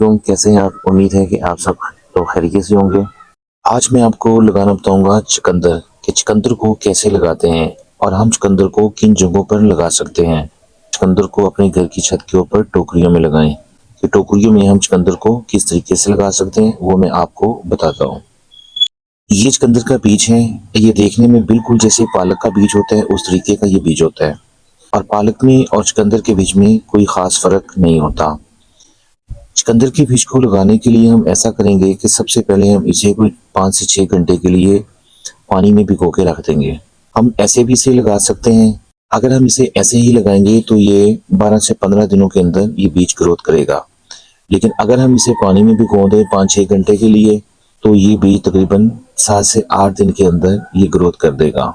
वालेकुम, कैसे हैं आप? उम्मीद है कि आप सब तो खैरियत से होंगे। आज मैं आपको लगाना बताऊंगा चुकंदर कि चुकंदर को कैसे लगाते हैं और हम चुकंदर को किन जगहों पर लगा सकते हैं। चुकंदर को अपने घर की छत के ऊपर टोकरियों में लगाएं। कि टोकरियों में हम चुकंदर को किस तरीके से लगा सकते हैं वो मैं आपको बताता हूँ। ये चुकंदर का बीज है। ये देखने में बिल्कुल जैसे पालक का बीज होता है उस तरीके का ये बीज होता है और पालक में और चुकंदर के बीज में कोई खास फर्क नहीं होता। चुकंदर के बीज को लगाने के लिए हम ऐसा करेंगे कि सबसे पहले हम इसे कोई 5 से 6 घंटे के लिए पानी में भिगो के रख देंगे। हम ऐसे भी इसे लगा सकते हैं। अगर हम इसे ऐसे ही लगाएंगे तो ये 12 से 15 दिनों के अंदर ये बीज ग्रोथ करेगा। लेकिन अगर हम इसे पानी में भिगो दें 5-6 घंटे के लिए तो ये बीज तकरीबन 7 से 8 दिन के अंदर ये ग्रोथ कर देगा।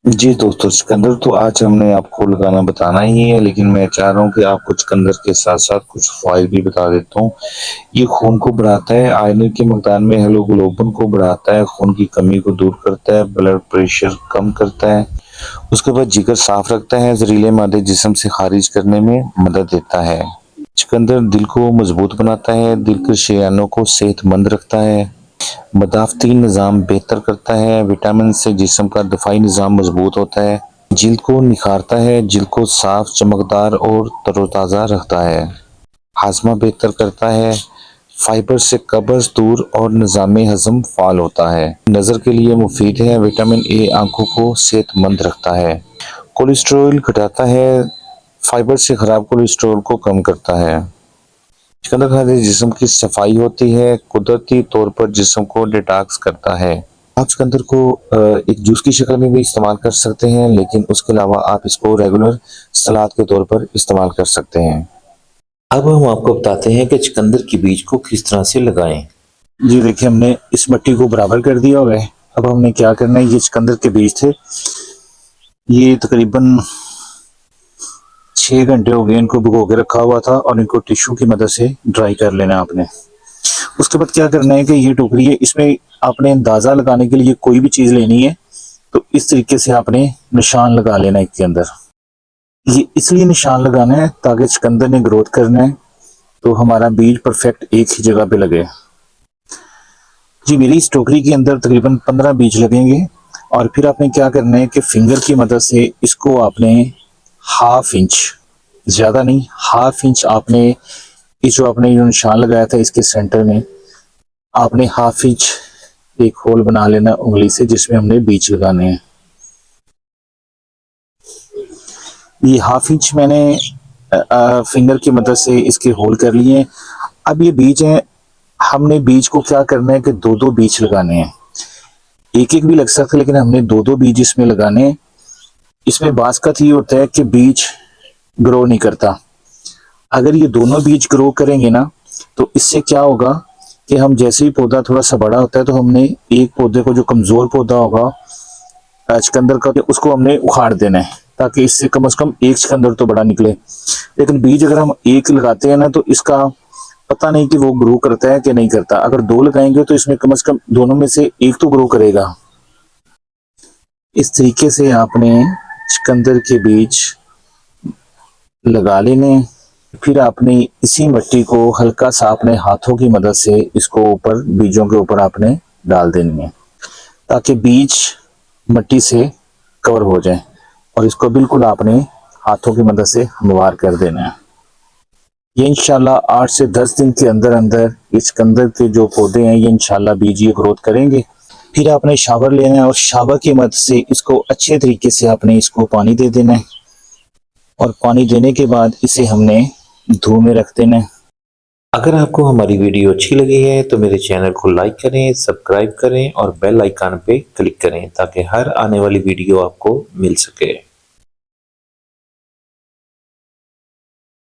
जी दोस्तों, चुकंदर तो आज हमने आपको लगाना बताना ही है, लेकिन मैं चाह रहा हूँ कि आपको चुकंदर के साथ साथ कुछ फायदे भी बता देता हूँ। ये खून को बढ़ाता है, आयरन की मकदार में हेमोग्लोबिन को बढ़ाता है, खून की कमी को दूर करता है, ब्लड प्रेशर कम करता है। उसके बाद जिगर साफ रखता है, जहरीले मादे जिस्म से खारिज करने में मदद देता है। चुकंदर दिल को मजबूत बनाता है, दिल के शरियानों को सेहतमंद रखता है, मदाफ़ती निज़ाम बेहतर करता है, विटामिन से जिस्म का दफ़ाई निज़ाम मजबूत होता है, जिल्द को निखारता है, जिल्द को साफ, चमकदार और तरोताज़ा रखता है, हाजमा बेहतर करता है, फाइबर से कब्ज़ दूर और निज़ाम हज़म फ़ाल होता है, नज़र के लिए मुफीद है, विटामिन ए आँखों को सेहतमंद रखता है, कोलेस्ट्रॉल घटाता है, फाइबर से ख़राब कोलेस्ट्रॉल को कम करता है। चुकंदर खाने से जिस्म की सफाई होती है, कुदरती तौर पर जिस्म को डिटॉक्स करता है। आप चुकंदर को एक जूस की शक्ल में भी इस्तेमाल कर सकते हैं, लेकिन उसके अलावा आप इसको रेगुलर सलाद के तौर पर इस्तेमाल कर सकते हैं। अब हम आपको बताते हैं कि चुकंदर के बीज को किस तरह से लगाएं। जी देखिए, हमने इस मिट्टी को बराबर कर दिया हुआ है। अब हमने क्या करना है, ये चुकंदर के बीज थे, ये तकरीबन 6 घंटे हो गए इनको भिगो के रखा हुआ था और इनको टिश्यू की मदद से ड्राई कर लेना है आपने। उसके बाद क्या करना है कि ये टोकरी है, इसमें आपने अंदाजा लगाने के लिए कोई भी चीज लेनी है तो इस तरीके से आपने निशान लगा लेना है इसके अंदर। ये इसलिए निशान लगाना है ताकि चुकंदर ने ग्रोथ करना है तो हमारा बीज परफेक्ट एक ही जगह पे लगे। जी मेरी इस टोकरी के अंदर तकरीबन 15 बीज लगेंगे और फिर आपने क्या करना है कि फिंगर की मदद से इसको आपने ½ इंच, ज्यादा नहीं, ½ इंच आपने ये जो आपने जो निशान लगाया था इसके सेंटर में आपने ½ इंच एक होल बना लेना उंगली से जिसमें हमने बीज लगाने हैं। ये ½ इंच मैंने फिंगर की मदद से इसके होल कर लिए हैं। अब ये बीज हैं, हमने बीज को क्या करना है कि 2-2 बीज लगाने हैं। एक एक भी लग सकता है लेकिन हमने 2-2 बीज इसमें लगाने हैं। इसमें बासकत ये होता है कि बीज ग्रो नहीं करता। अगर ये दोनों बीज ग्रो करेंगे ना तो इससे क्या होगा कि हम जैसे ही पौधा थोड़ा सा बड़ा होता है तो हमने एक पौधे को, जो कमजोर पौधा होगा चुकंदर का, उसको हमने उखाड़ देना है ताकि इससे कम से कम एक चुकंदर तो बड़ा निकले। लेकिन बीज अगर हम एक लगाते हैं ना तो इसका पता नहीं कि वो ग्रो करता है कि नहीं करता। अगर 2 लगाएंगे तो इसमें कम से कम दोनों में से एक तो ग्रो करेगा। इस तरीके से आपने चुकंदर के बीज लगा लेने। फिर आपने इसी मिट्टी को हल्का सा अपने हाथों की मदद से इसको ऊपर बीजों के ऊपर आपने डाल देनी है ताकि बीज मिट्टी से कवर हो जाए और इसको बिल्कुल आपने हाथों की मदद से हमवार कर देना है। ये इंशाल्लाह 8 से 10 दिन के अंदर अंदर इस चुकंदर के जो पौधे हैं ये इंशाल्लाह बीज ये ग्रोथ करेंगे। फिर आपने शावर लेना है और शावर की मदद से इसको अच्छे तरीके से आपने इसको पानी दे देना है और पानी देने के बाद इसे हमने धूप में रख देना है। अगर आपको हमारी वीडियो अच्छी लगी है तो मेरे चैनल को लाइक करें, सब्सक्राइब करें और बेल आइकन पे क्लिक करें ताकि हर आने वाली वीडियो आपको मिल सके।